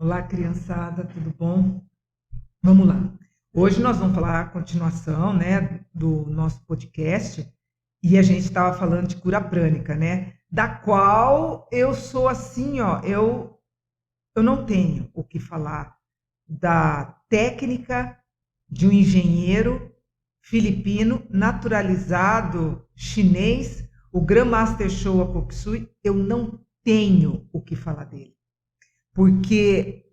Olá, criançada, tudo bom? Vamos lá. Hoje nós vamos falar a continuação, né, do nosso podcast e a gente estava falando de cura prânica, né? Da qual eu sou assim, ó, eu não tenho o que falar da técnica de um engenheiro filipino naturalizado chinês, o Grandmaster Showa Kokusui. Eu não tenho o que falar dele, porque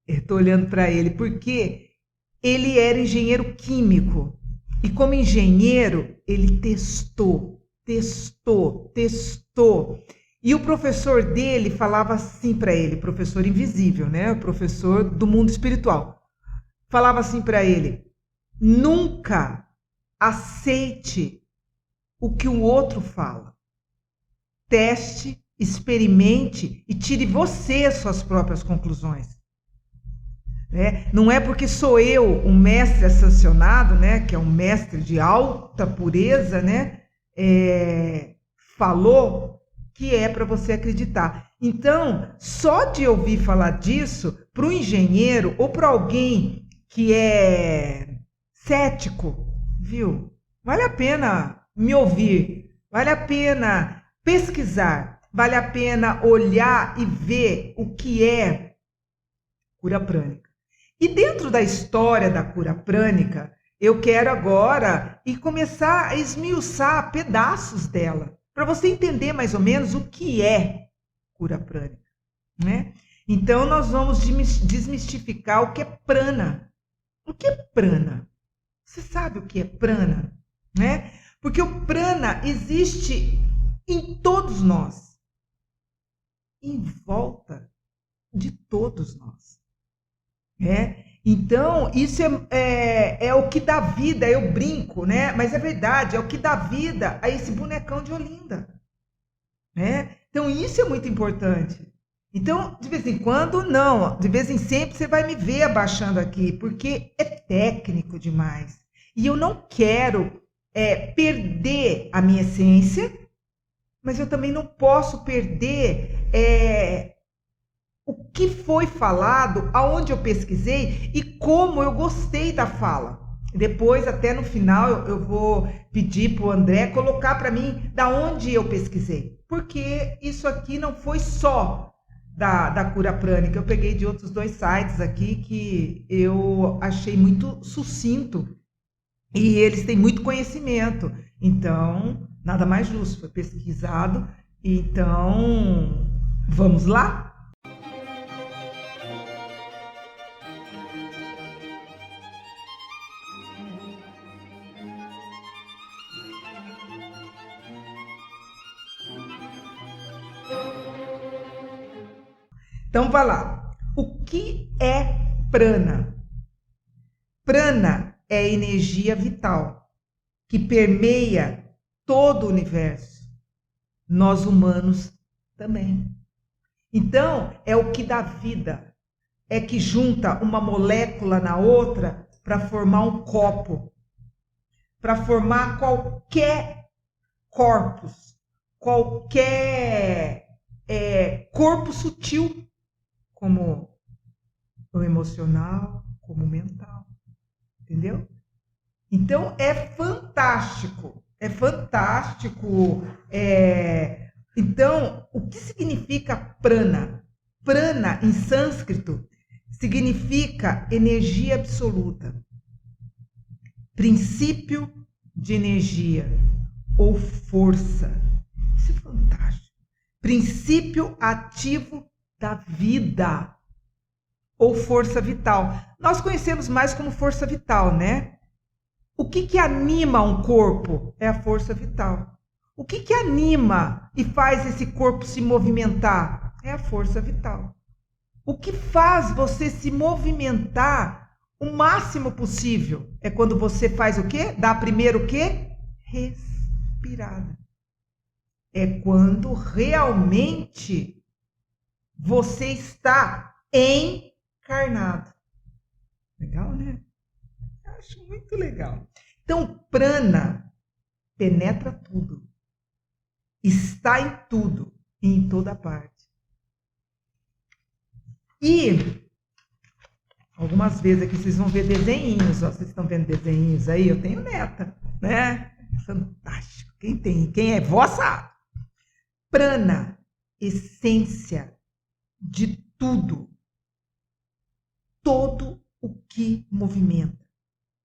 eu estou olhando para ele, porque ele era engenheiro químico. E como engenheiro, ele testou. E o professor dele falava assim para ele, professor invisível, né? O professor do mundo espiritual. Falava assim para ele: nunca aceite o que o outro fala. Teste, experimente e tire você suas próprias conclusões. Não é porque sou eu um mestre ascensionado, né, que é um mestre de alta pureza, né, falou, que é para você acreditar. Então, só de ouvir falar disso, para o engenheiro ou para alguém que é cético, viu? Vale a pena me ouvir, vale a pena pesquisar, vale a pena olhar e ver o que é cura prânica. E dentro da história da cura prânica, eu quero agora começar a esmiuçar pedaços dela, para você entender mais ou menos o que é cura prânica, né? Então nós vamos desmistificar o que é prana. O que é prana? Você sabe o que é prana, né? Porque o prana existe em todos nós, em volta de todos nós. Então, isso é o que dá vida, eu brinco, né? Mas é verdade, é o que dá vida a esse bonecão de Olinda, né? Então, isso é muito importante. Então, de vez em quando, não, de vez em sempre você vai me ver abaixando aqui, porque é técnico demais. E eu não quero perder a minha essência, mas eu também não posso perder o que foi falado, aonde eu pesquisei e como eu gostei da fala. Depois, até no final, eu vou pedir para o André colocar para mim da onde eu pesquisei. Porque isso aqui não foi só da cura prânica. Eu peguei de outros 2 sites aqui que eu achei muito sucinto. E eles têm muito conhecimento. Então, nada mais justo. Foi pesquisado. Então, vamos lá? Então, vai lá. O que é prana? Prana é energia vital que permeia todo o universo. Nós humanos também. Então, é o que dá vida. É que junta uma molécula na outra para formar um copo, para formar qualquer corpus, qualquer corpo sutil, como o emocional, como o mental, entendeu? Então é fantástico, é fantástico. Então, o que significa prana? Prana em sânscrito significa energia absoluta, princípio de energia ou força. Isso é fantástico. Princípio ativo da vida ou força vital. Nós conhecemos mais como força vital, né? O que anima um corpo? É a força vital. O que anima e faz esse corpo se movimentar? É a força vital. O que faz você se movimentar o máximo possível é quando você faz o quê? Dá primeiro o quê? Respirada. É quando realmente você está encarnado. Legal, né? Eu acho muito legal. Então, prana penetra tudo, está em tudo e em toda parte. E algumas vezes aqui vocês vão ver desenhinhos, ó, vocês estão vendo desenhinhos aí? Eu tenho neta, né? Fantástico. Quem é vó sabe. Prana, essência de tudo. Todo o que movimenta.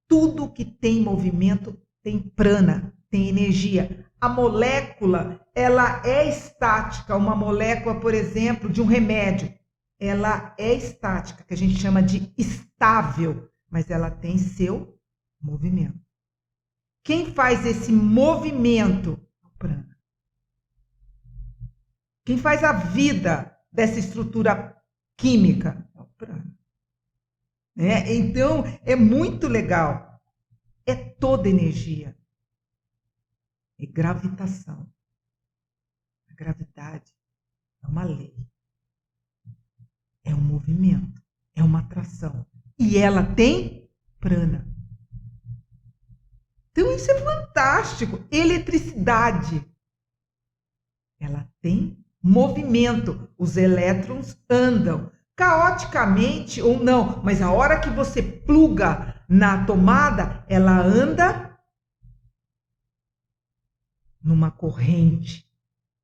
Tudo que tem movimento tem prana, tem energia. A molécula, ela é estática. Uma molécula, por exemplo, de um remédio, ela é estática, que a gente chama de estável, mas ela tem seu movimento. Quem faz esse movimento é o prana. Quem faz a vida dessa estrutura química é o prana. Então, é muito legal. É toda energia. É gravitação. A gravidade é uma lei. É um movimento. É uma atração. E ela tem prana. Então, isso é fantástico. Eletricidade. Ela tem movimento. Os elétrons andam. Caoticamente ou não, mas a hora que você pluga na tomada, ela anda numa corrente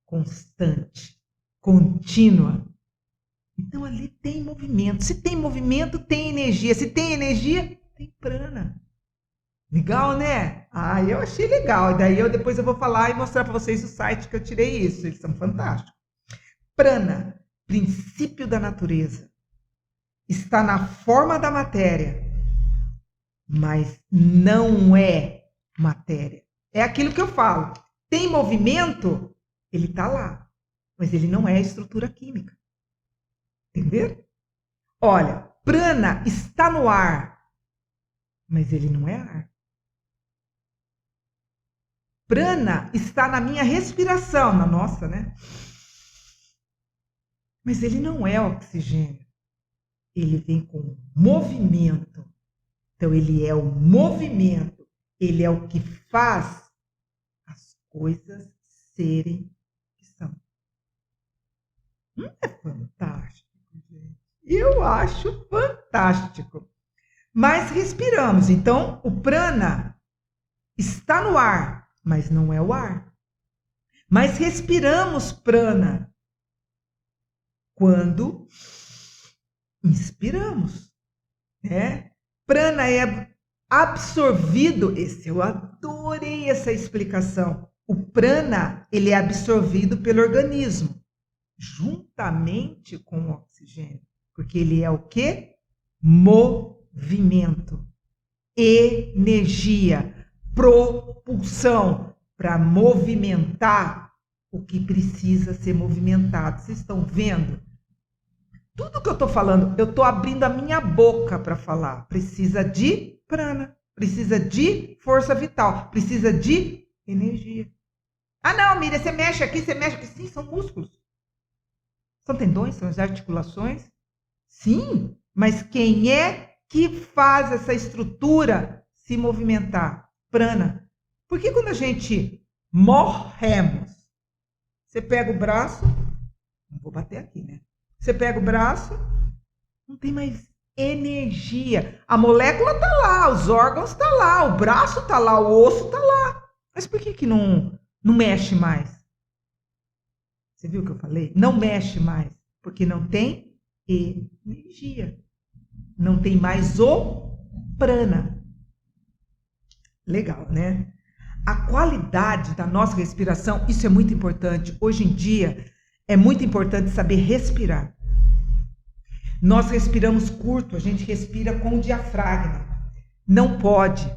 constante, contínua. Então ali tem movimento. Se tem movimento, tem energia. Se tem energia, tem prana. Legal, né? Eu achei legal. E daí depois eu vou falar e mostrar para vocês o site que eu tirei isso. Eles são fantásticos. Prana. Princípio da natureza, está na forma da matéria, mas não é matéria. É aquilo que eu falo. Tem movimento, ele está lá, mas ele não é a estrutura química. Entendeu? Olha, prana está no ar, mas ele não é ar. Prana está na minha respiração, na nossa, né? Mas ele não é oxigênio. Ele vem com movimento. Então, ele é o movimento. Ele é o que faz as coisas serem o que são. Não é fantástico, gente? Eu acho fantástico. Mas respiramos. Então, o prana está no ar, mas não é o ar. Mas respiramos prana quando inspiramos, né? Prana é absorvido. Eu adorei essa explicação. O prana, ele é absorvido pelo organismo, juntamente com o oxigênio, porque ele é o quê? Movimento, energia, propulsão para movimentar o que precisa ser movimentado. Vocês estão vendo? Tudo que eu estou falando, eu estou abrindo a minha boca para falar. Precisa de prana, precisa de força vital, precisa de energia. Não, Miriam, você mexe aqui, você mexe aqui. Sim, são músculos. São tendões, são as articulações. Sim, mas quem é que faz essa estrutura se movimentar? Prana. Porque quando a gente morremos, você pega o braço, não vou bater aqui, né? Você pega o braço, não tem mais energia. A molécula está lá, os órgãos estão lá, o braço está lá, o osso está lá. Mas por que não mexe mais? Você viu o que eu falei? Não mexe mais, porque não tem energia. Não tem mais o prana. Legal, né? A qualidade da nossa respiração, isso é muito importante. Hoje em dia, é muito importante saber respirar. Nós respiramos curto, a gente respira com o diafragma. Não pode,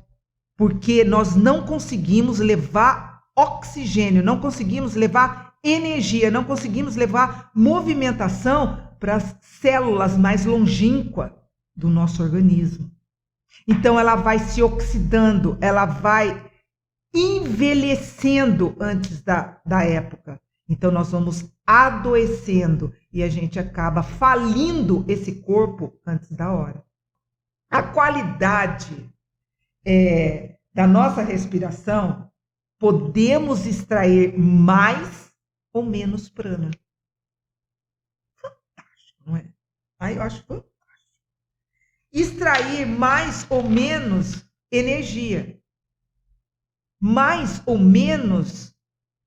porque nós não conseguimos levar oxigênio, não conseguimos levar energia, não conseguimos levar movimentação para as células mais longínquas do nosso organismo. Então ela vai se oxidando, ela vai envelhecendo antes da época. Então nós vamos adoecendo e a gente acaba falindo esse corpo antes da hora. A qualidade da nossa respiração, podemos extrair mais ou menos prana. Fantástico, não é? eu acho fantástico. Extrair mais ou menos energia. Mais ou menos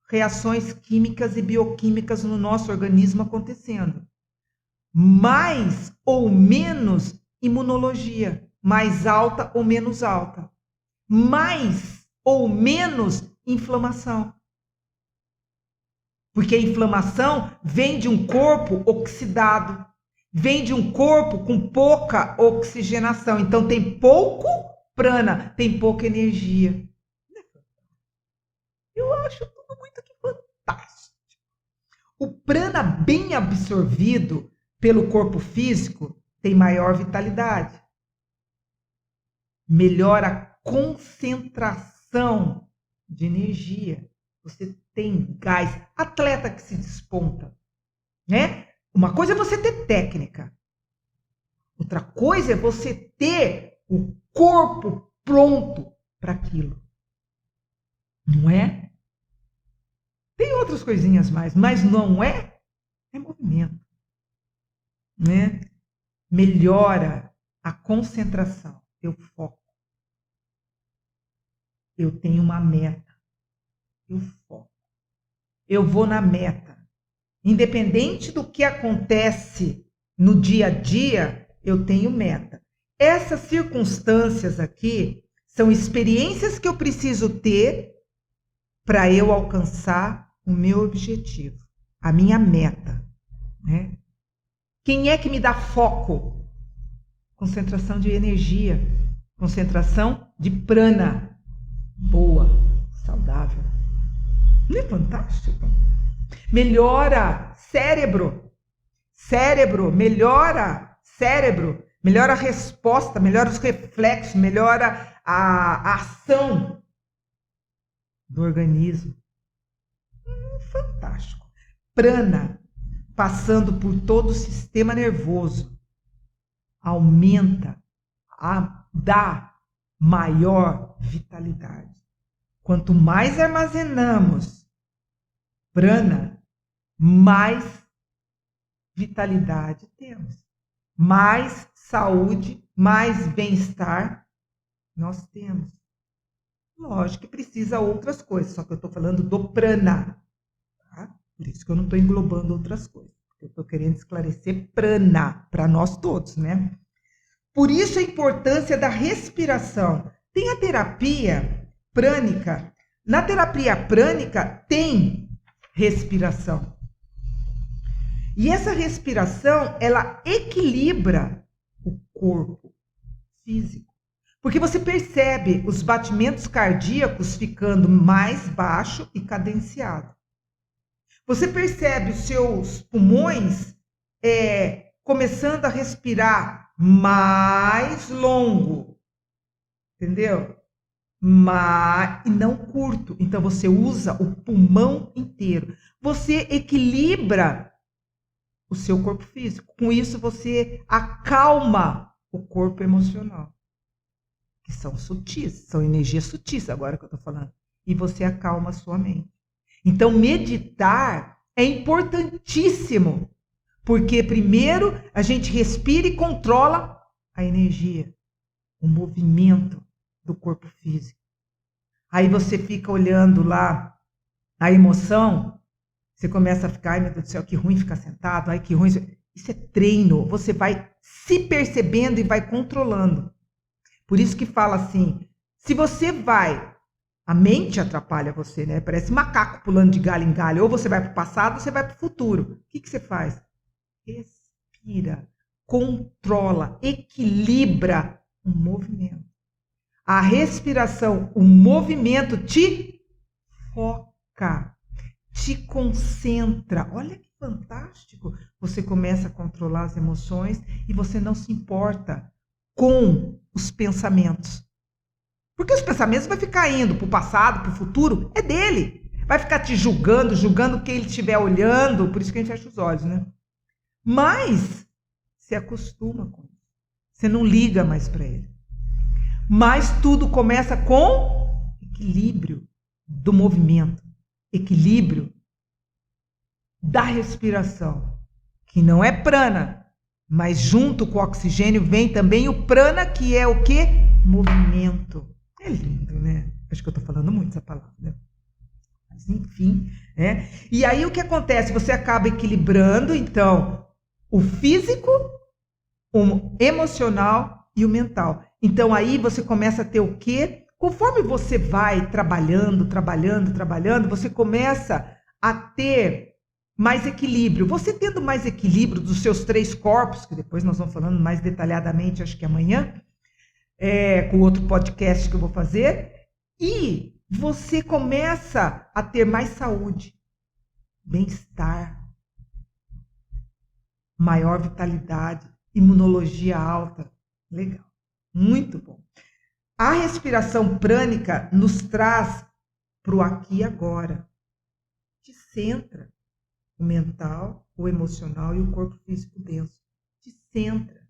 reações químicas e bioquímicas no nosso organismo acontecendo. Mais ou menos imunologia. Mais alta ou menos alta. Mais ou menos inflamação. Porque a inflamação vem de um corpo oxidado, vem de um corpo com pouca oxigenação. Então tem pouco prana, tem pouca energia. Eu acho tudo muito que fantástico. O prana bem absorvido pelo corpo físico tem maior vitalidade. Melhora a concentração de energia. Você tem gás. Atleta que se desponta, né? Uma coisa é você ter técnica. Outra coisa é você ter o corpo pronto para aquilo. Não é? Tem outras coisinhas mais, mas não é? É movimento. Né? Melhora a concentração. Eu foco. Eu tenho uma meta. Eu foco. Eu vou na meta. Independente do que acontece no dia a dia, eu tenho meta. Essas circunstâncias aqui são experiências que eu preciso ter para eu alcançar o meu objetivo, a minha meta. Né? Quem é que me dá foco? Concentração de energia, concentração de prana. Boa, saudável. Não é fantástico? Melhora cérebro. Cérebro, melhora cérebro. Melhora a resposta, melhora os reflexos, melhora a ação do organismo. Fantástico. Prana, passando por todo o sistema nervoso, aumenta, dá maior vitalidade. Quanto mais armazenamos prana, mais vitalidade temos. Mais saúde, mais bem-estar nós temos. Lógico que precisa outras coisas, só que eu estou falando do prana. Tá? Por isso que eu não estou englobando outras coisas. Eu estou querendo esclarecer prana para nós todos, né? Por isso a importância da respiração. Tem a terapia prânica. Na terapia prânica tem respiração. E essa respiração, ela equilibra o corpo físico. Porque você percebe os batimentos cardíacos ficando mais baixo e cadenciado. Você percebe os seus pulmões começando a respirar mais longo. Entendeu? E não curto. Então você usa o pulmão inteiro. Você equilibra o seu corpo físico. Com isso você acalma o corpo emocional. Que são sutis, são energias sutis agora que eu estou falando. E você acalma a sua mente. Então meditar é importantíssimo. Porque primeiro a gente respira e controla a energia. O movimento do corpo físico. Aí você fica olhando lá a emoção, você começa a ficar, ai meu Deus do céu, que ruim ficar sentado, ai que ruim. Isso é treino, você vai se percebendo e vai controlando. Por isso que fala assim, se você vai, a mente atrapalha você, né? Parece macaco pulando de galho em galho, ou você vai para o passado ou você vai para o futuro. O que você faz? Respira, controla, equilibra o movimento. A respiração, o movimento te foca, te concentra. Olha que fantástico. Você começa a controlar as emoções e você não se importa com os pensamentos. Porque os pensamentos vão ficar indo para o passado, para o futuro, é dele. Vai ficar te julgando o que ele estiver olhando, por isso que a gente fecha os olhos, né? Mas se acostuma com isso. Você não liga mais para ele. Mas tudo começa com equilíbrio do movimento, equilíbrio da respiração, que não é prana, Mas junto com o oxigênio vem também o prana, que é o quê? Movimento. É lindo, né? Acho que eu estou falando muito essa palavra, né? Mas enfim, né? E aí o que acontece? Você acaba equilibrando, então, o físico, o emocional e o mental. Então aí você começa a ter o quê? Conforme você vai trabalhando, você começa a ter mais equilíbrio. Você tendo mais equilíbrio dos seus 3 corpos, que depois nós vamos falando mais detalhadamente, acho que amanhã, com outro podcast que eu vou fazer, e você começa a ter mais saúde, bem-estar, maior vitalidade, imunologia alta. Legal, muito bom. A respiração prânica nos traz para o aqui e agora. Te centra o mental, o emocional e o corpo físico denso. Te centra.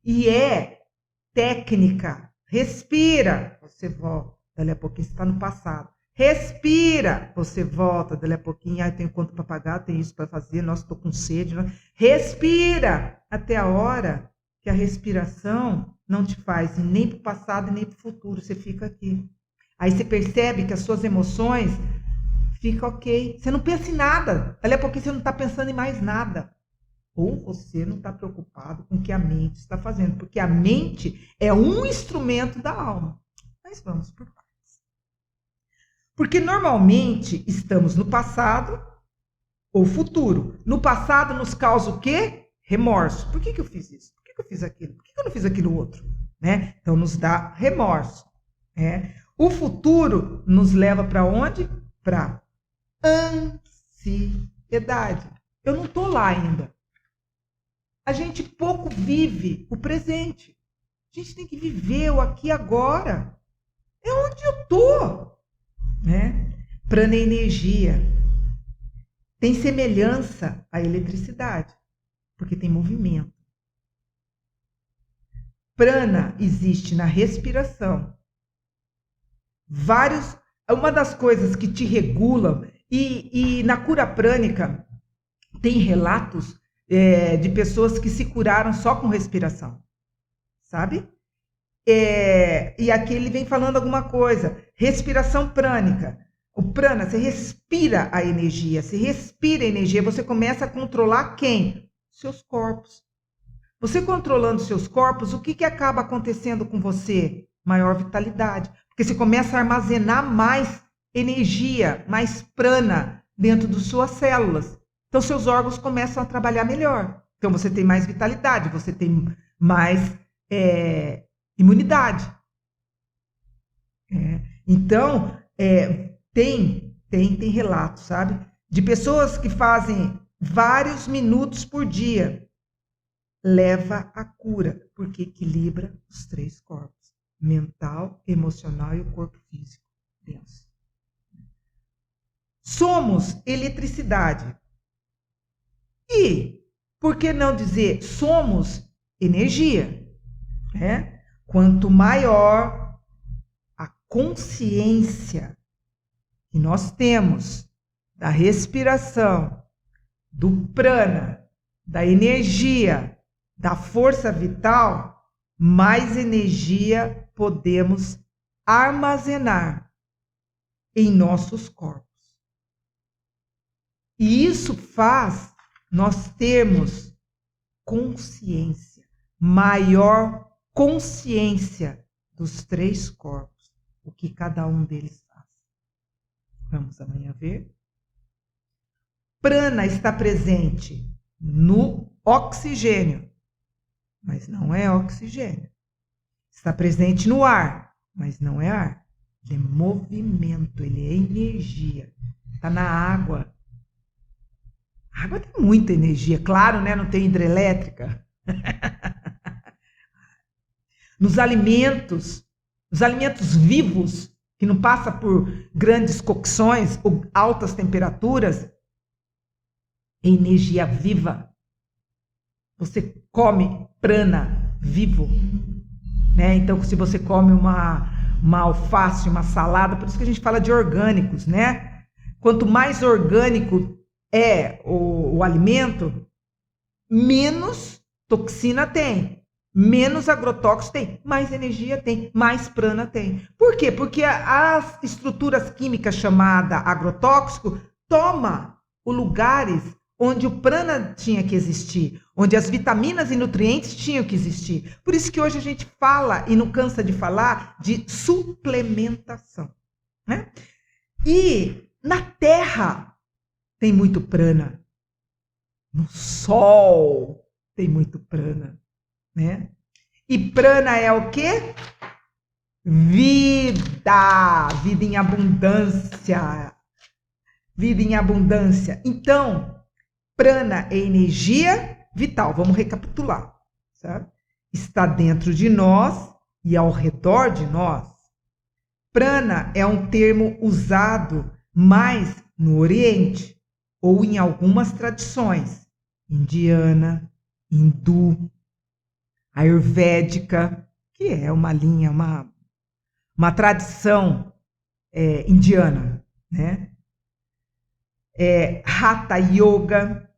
E é técnica. Respira, você volta. Dali a pouquinho você está no passado. Respira, você volta. Dali a pouquinho, eu tenho conta para pagar, tenho isso para fazer, nossa, estou com sede. Respira até a hora que a respiração não te faz nem para o passado e nem para o futuro. Você fica aqui. Aí você percebe que as suas emoções ficam ok. Você não pensa em nada. Dali a pouquinho você não está pensando em mais nada. Ou você não está preocupado com o que a mente está fazendo. Porque a mente é um instrumento da alma. Mas vamos por partes. Porque normalmente estamos no passado ou futuro. No passado nos causa o quê? Remorso. Por que eu fiz isso? Por que eu fiz aquilo? Por que eu não fiz aquilo outro? Né? Então nos dá remorso. Né? O futuro nos leva para onde? Para ansiedade. Eu não estou lá ainda. A gente pouco vive o presente. A gente tem que viver o aqui e agora. É onde eu estou. Né? Prana é energia. Tem semelhança à eletricidade, porque tem movimento. Prana existe na respiração. Uma das coisas que te regulam, e na cura prânica tem relatos de pessoas que se curaram só com respiração, sabe? E aqui ele vem falando alguma coisa, respiração prânica. O prana, você respira a energia, você começa a controlar quem? Seus corpos. Você controlando seus corpos, o que acaba acontecendo com você? Maior vitalidade. Porque você começa a armazenar mais energia, mais prana dentro das suas células. Então, seus órgãos começam a trabalhar melhor. Então, você tem mais vitalidade, você tem mais imunidade. Então, tem relatos, sabe? De pessoas que fazem vários minutos por dia. Leva à cura, porque equilibra os 3 corpos. Mental, emocional e o corpo físico denso. Somos eletricidade. E, por que não dizer, somos energia? Quanto maior a consciência que nós temos da respiração, do prana, da energia, da força vital, mais energia podemos armazenar em nossos corpos. E isso faz nós termos consciência, maior consciência dos 3 corpos, o que cada um deles faz. Vamos amanhã ver? Prana está presente no oxigênio, mas não é oxigênio. Está presente no ar, mas não é ar. Ele é movimento, ele é energia. Está na água. A água tem muita energia, claro, né? Não tem hidrelétrica. Nos alimentos vivos, que não passa por grandes cocções ou altas temperaturas, é energia viva. Você come prana vivo, né? Então, se você come uma alface, uma salada, por isso que a gente fala de orgânicos, né? Quanto mais orgânico é o alimento, menos toxina tem, menos agrotóxico tem, mais energia tem, mais prana tem. Por quê? Porque as estruturas químicas chamadas agrotóxico toma os lugares onde o prana tinha que existir, onde as vitaminas e nutrientes tinham que existir. Por isso que hoje a gente fala, e não cansa de falar, de suplementação, né? E na terra tem muito prana. No sol tem muito prana, né? E prana é o quê? Vida! Vida em abundância. Vida em abundância. Então, prana é energia vital. Vamos recapitular, sabe? Está dentro de nós e ao redor de nós. Prana é um termo usado mais no Oriente ou em algumas tradições, indiana, hindu, ayurvédica, que é uma linha, uma tradição indiana, né? Hatha Yoga,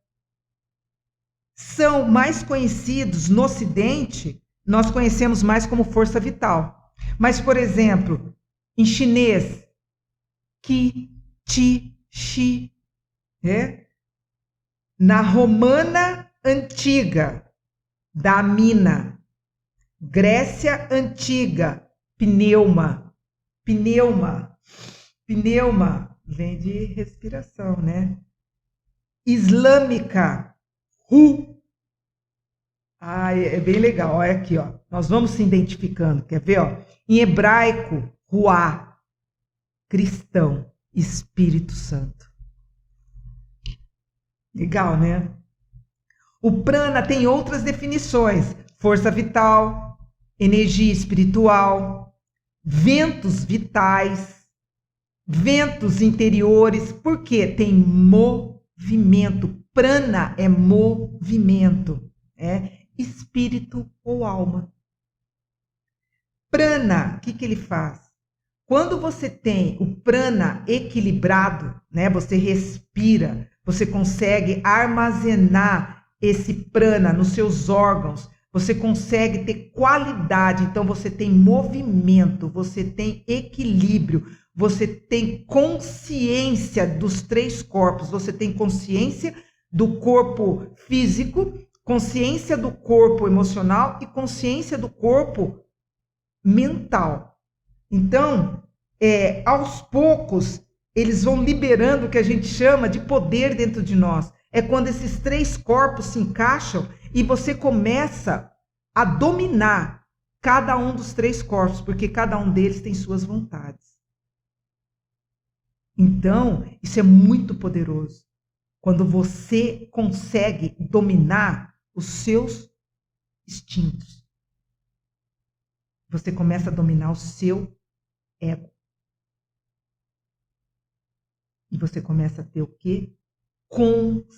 são mais conhecidos no Ocidente, nós conhecemos mais como força vital. Mas, por exemplo, em chinês, Qi, Chi, Xi, na romana antiga, Damina, Grécia antiga, pneuma, vem de respiração, né? Islâmica, Ru. É bem legal, olha aqui, ó. Nós vamos se identificando, quer ver, ó? Em hebraico, Ruá, cristão, Espírito Santo. Legal, né? O prana tem outras definições: força vital, energia espiritual, ventos vitais, ventos interiores, porque tem movimento. Prana é movimento, espírito ou alma. Prana, o que ele faz? Quando você tem o prana equilibrado, né, você respira, você consegue armazenar esse prana nos seus órgãos, você consegue ter qualidade, então você tem movimento, você tem equilíbrio, você tem consciência dos três corpos, você tem consciência do corpo físico, consciência do corpo emocional e consciência do corpo mental. Então, aos poucos, eles vão liberando o que a gente chama de poder dentro de nós. É quando esses três corpos se encaixam e você começa a dominar cada um dos três corpos, porque cada um deles tem suas vontades. Então, isso é muito poderoso. Quando você consegue dominar os seus instintos. Você começa a dominar o seu ego. E você começa a ter o quê? Consciência,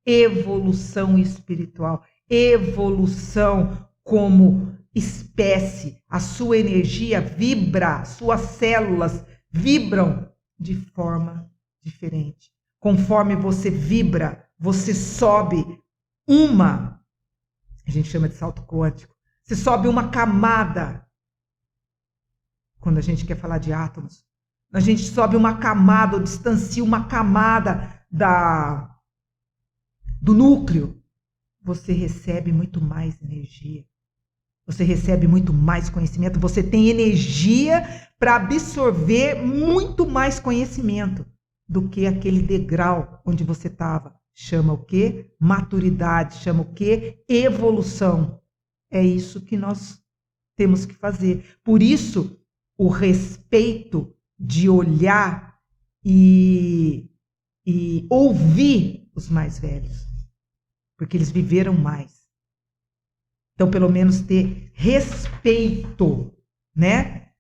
evolução espiritual, evolução como espécie. A sua energia vibra, suas células vibram de forma diferente. Conforme você vibra, você sobe a gente chama de salto quântico, você sobe uma camada. Quando a gente quer falar de átomos, a gente sobe uma camada, ou distancia uma camada do núcleo, você recebe muito mais energia. Você recebe muito mais conhecimento, você tem energia para absorver muito mais conhecimento do que aquele degrau onde você estava. Chama o quê? Maturidade, chama o quê? Evolução. É isso que nós temos que fazer. Por isso, o respeito de olhar e ouvir os mais velhos, porque eles viveram mais. Então, pelo menos ter respeito, né?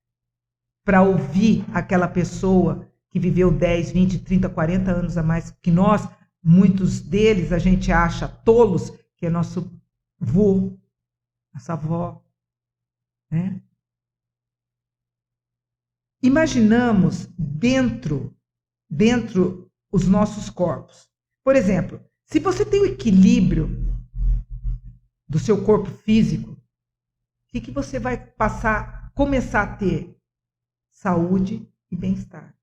Para ouvir aquela pessoa que viveu 10, 20, 30, 40 anos a mais que nós. Muitos deles a gente acha tolos, que é nosso vô, nossa avó, né? Imaginamos dentro os nossos corpos. Por exemplo, Se você tem o equilíbrio do seu corpo físico, o que você vai começar a ter? Saúde e bem-estar.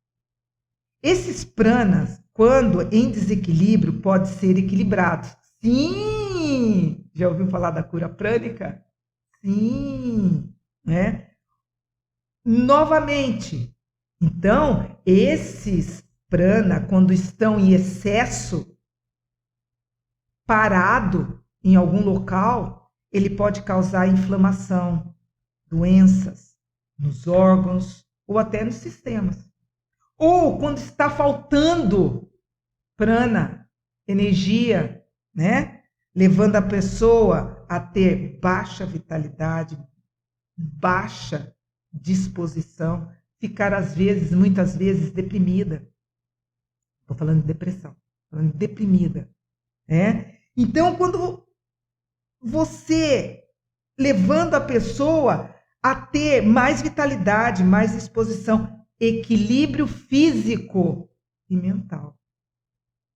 Esses pranas, quando em desequilíbrio, podem ser equilibrados. Sim! Já ouviu falar da cura prânica? Sim! Né? Novamente, então, esses prana, quando estão em excesso, parado em algum local, ele pode causar inflamação, doenças nos órgãos ou até nos sistemas. Ou quando está faltando prana, energia, né? Levando a pessoa a ter baixa vitalidade, baixa disposição, ficar muitas vezes deprimida. Estou falando de depressão, falando de deprimida, né? Então, quando você levando a pessoa a ter mais vitalidade, mais disposição, equilíbrio físico e mental.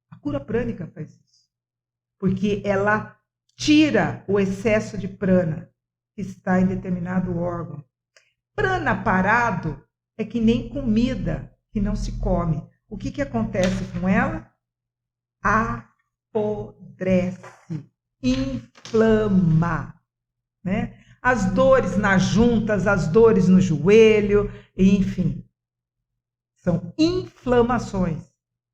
A cura prânica faz isso, porque ela tira o excesso de prana que está em determinado órgão. Prana parado é que nem comida que não se come. O que acontece com ela? Apodrece, inflama, né? As dores nas juntas, as dores no joelho, enfim. São inflamações,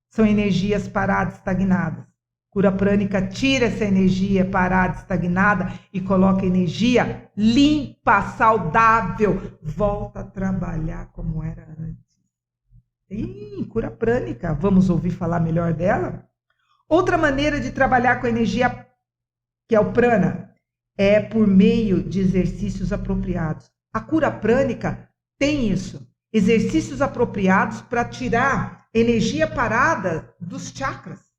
são energias paradas, estagnadas. Cura prânica tira essa energia parada, estagnada e coloca energia limpa, saudável. Volta a trabalhar como era antes. Cura prânica, vamos ouvir falar melhor dela? Outra maneira de trabalhar com a energia, que é o prana, é por meio de exercícios apropriados. A cura prânica tem isso. Exercícios apropriados para tirar energia parada dos chakras.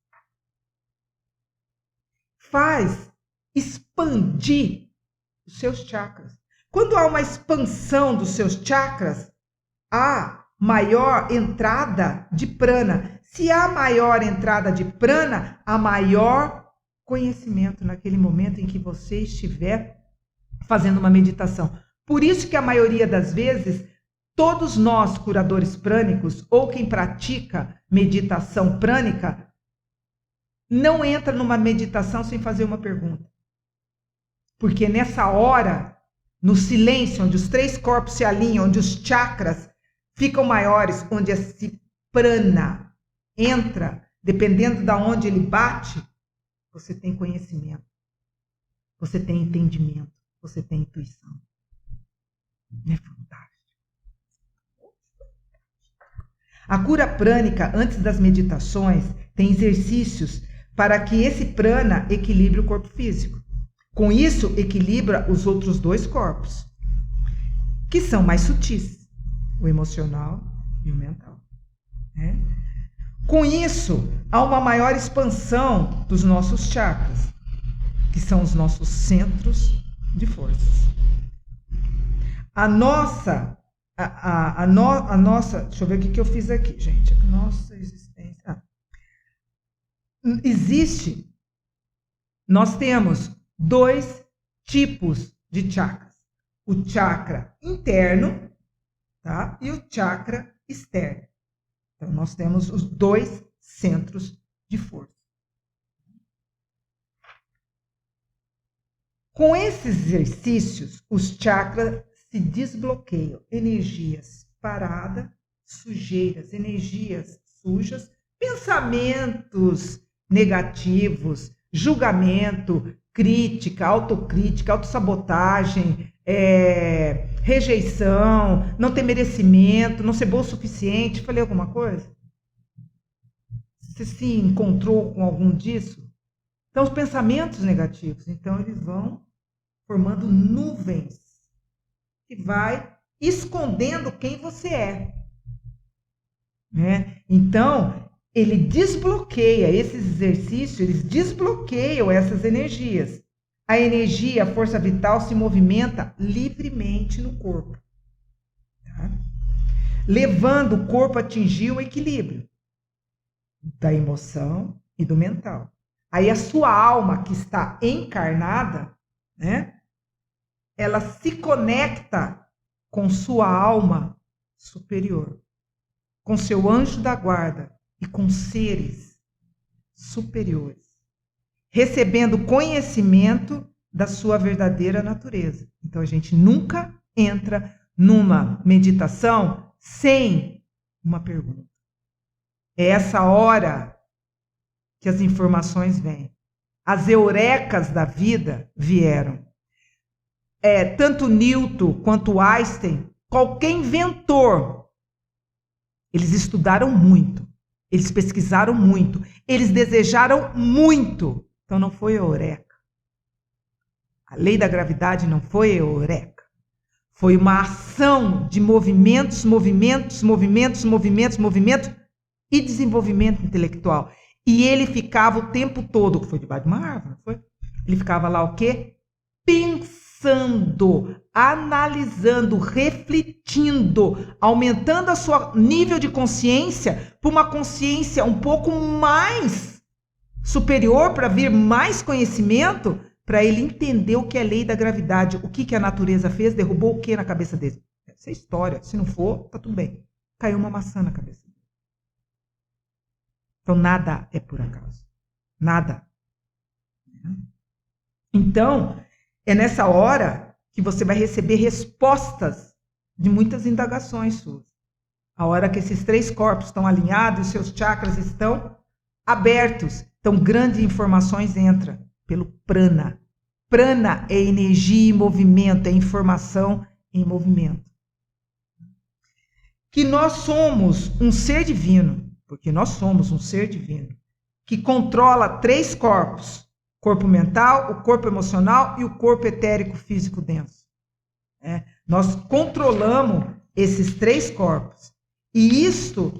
Faz expandir os seus chakras. Quando há uma expansão dos seus chakras, há maior entrada de prana. Se há maior entrada de prana, há maior conhecimento naquele momento em que você estiver fazendo uma meditação. Por isso que a maioria das vezes, todos nós, curadores prânicos, ou quem pratica meditação prânica, não entra numa meditação sem fazer uma pergunta. Porque nessa hora, no silêncio, onde os 3 corpos se alinham, onde os chakras ficam maiores, onde esse prana entra, dependendo de onde ele bate, você tem conhecimento, você tem entendimento, você tem intuição. É fantástico. A cura prânica, antes das meditações, tem exercícios para que esse prana equilibre o corpo físico. Com isso, equilibra os outros 2 corpos, que são mais sutis, o emocional e o mental. Né? Com isso, há uma maior expansão dos nossos chakras, que são os nossos centros de forças. A nossa, deixa eu ver o que eu fiz aqui, gente. A nossa existência. Nós temos 2 tipos de chakras. O chakra interno, tá? E o chakra externo. Então, nós temos os 2 centros de força. Com esses exercícios, os chakras se desbloqueiam. Energias paradas, sujeiras, energias sujas, pensamentos negativos, julgamento, crítica, autocrítica, autossabotagem, rejeição, não ter merecimento, não ser bom o suficiente. Falei alguma coisa? Você se encontrou com algum disso? Então, os pensamentos negativos, então, eles vão formando nuvens que vai escondendo quem você é. Né? Então, ele desbloqueia esses exercícios, eles desbloqueiam essas energias. A energia, a força vital se movimenta livremente no corpo, tá? Levando o corpo a atingir o equilíbrio da emoção e do mental. Aí a sua alma que está encarnada, né? Ela se conecta com sua alma superior, com seu anjo da guarda e com seres superiores, recebendo conhecimento da sua verdadeira natureza. Então a gente nunca entra numa meditação sem uma pergunta. É essa hora que as informações vêm. As eurecas da vida vieram. Tanto Newton quanto Einstein, qualquer inventor, eles estudaram muito, eles pesquisaram muito, eles desejaram muito. Então não foi eureka. A lei da gravidade não foi eureka. Foi uma ação de movimentos e desenvolvimento intelectual. E ele ficava o tempo todo, foi debaixo de uma árvore, não foi? Ele ficava lá o quê? Pensando, analisando, refletindo, aumentando a sua nível de consciência para uma consciência um pouco mais superior, para vir mais conhecimento, para ele entender o que é a lei da gravidade, o que a natureza fez, derrubou o que na cabeça dele. Essa é história, se não for, tá tudo bem. Caiu uma maçã na cabeça dele. Então nada é por acaso. Nada. Então, é nessa hora que você vai receber respostas de muitas indagações suas. A hora que esses 3 corpos estão alinhados, os seus chakras estão abertos. Então, grandes informações entram pelo prana. Prana é energia em movimento, é informação em movimento. Que nós somos um ser divino, porque nós somos um ser divino, que controla 3 corpos. Corpo mental, o corpo emocional e o corpo etérico físico denso. Nós controlamos esses 3 corpos. E isto,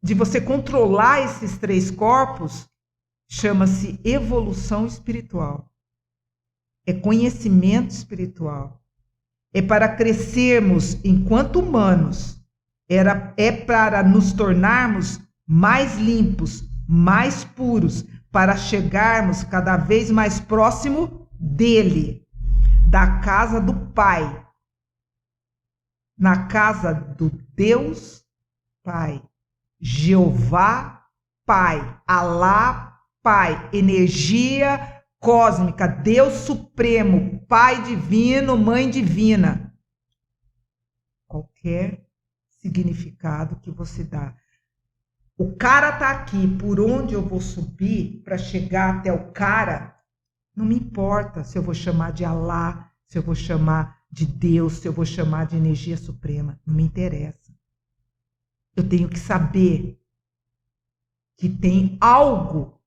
de você controlar esses 3 corpos, chama-se evolução espiritual. É conhecimento espiritual. É para crescermos enquanto humanos. É para nos tornarmos mais limpos, mais puros, para chegarmos cada vez mais próximo dele, da casa do Pai, na casa do Deus Pai, Jeová Pai, Alá Pai, energia cósmica, Deus Supremo, Pai Divino, Mãe Divina. Qualquer significado que você dá. O cara tá aqui, por onde eu vou subir para chegar até o cara, não me importa se eu vou chamar de Alá, se eu vou chamar de Deus, se eu vou chamar de energia suprema, não me interessa. Eu tenho que saber que tem algo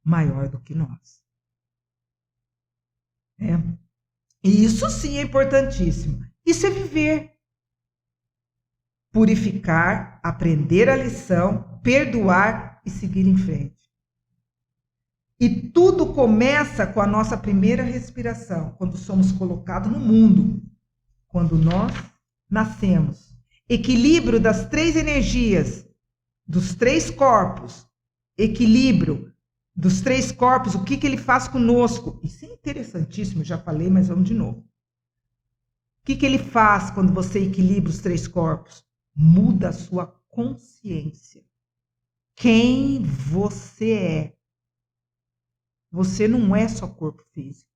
maior do que nós. E isso sim é importantíssimo. Isso é viver. Purificar, aprender a lição, perdoar e seguir em frente. E tudo começa com a nossa primeira respiração, quando somos colocados no mundo, quando nós nascemos. Equilíbrio das 3 energias, dos 3 corpos. Equilíbrio dos 3 corpos, o que ele faz conosco? Isso é interessantíssimo, já falei, mas vamos de novo. O que ele faz quando você equilibra os 3 corpos? Muda a sua consciência. Quem você é. Você não é só corpo físico.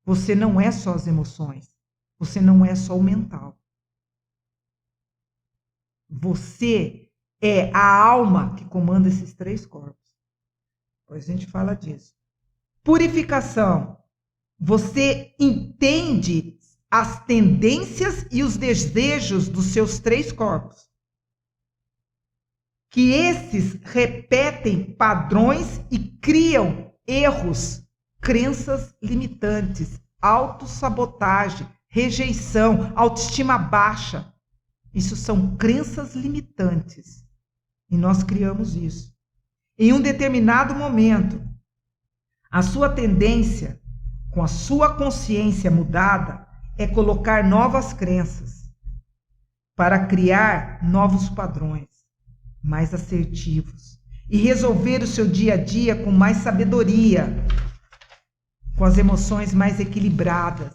Você não é só as emoções. Você não é só o mental. Você é a alma que comanda esses 3 corpos. Depois a gente fala disso. Purificação. Você entende as tendências e os desejos dos seus 3 corpos. Que esses repetem padrões e criam erros, crenças limitantes, autossabotagem, rejeição, autoestima baixa. Isso são crenças limitantes. E nós criamos isso. Em um determinado momento, a sua tendência, com a sua consciência mudada, é colocar novas crenças para criar novos padrões mais assertivos, e resolver o seu dia a dia com mais sabedoria, com as emoções mais equilibradas,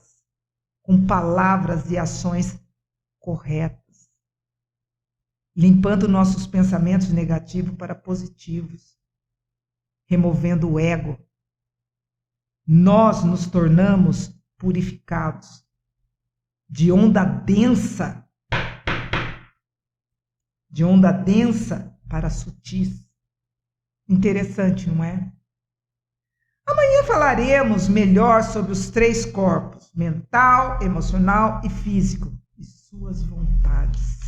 com palavras e ações corretas, limpando nossos pensamentos negativos para positivos, removendo o ego. Nós nos tornamos purificados de onda densa para sutis. Interessante, não é? Amanhã falaremos melhor sobre os 3 corpos, mental, emocional e físico, e suas vontades.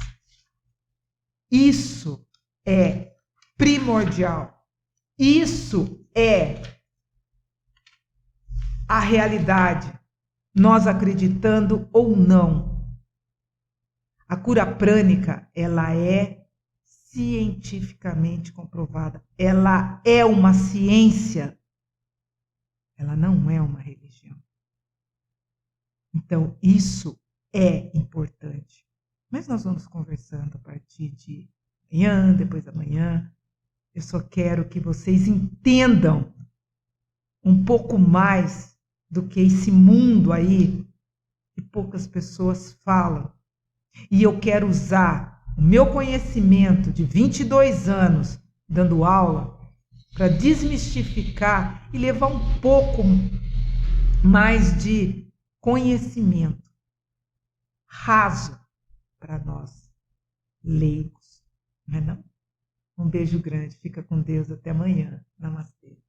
Isso é primordial. Isso é a realidade, nós acreditando ou não. A cura prânica, ela é cientificamente comprovada. Ela é uma ciência. Ela não é uma religião. Então, isso é importante. Mas nós vamos conversando a partir de amanhã, depois da manhã. Eu só quero que vocês entendam um pouco mais do que esse mundo aí que poucas pessoas falam. E eu quero usar o meu conhecimento de 22 anos dando aula para desmistificar e levar um pouco mais de conhecimento raso para nós, leigos. Não é não? Um beijo grande, fica com Deus, até amanhã. Namastê.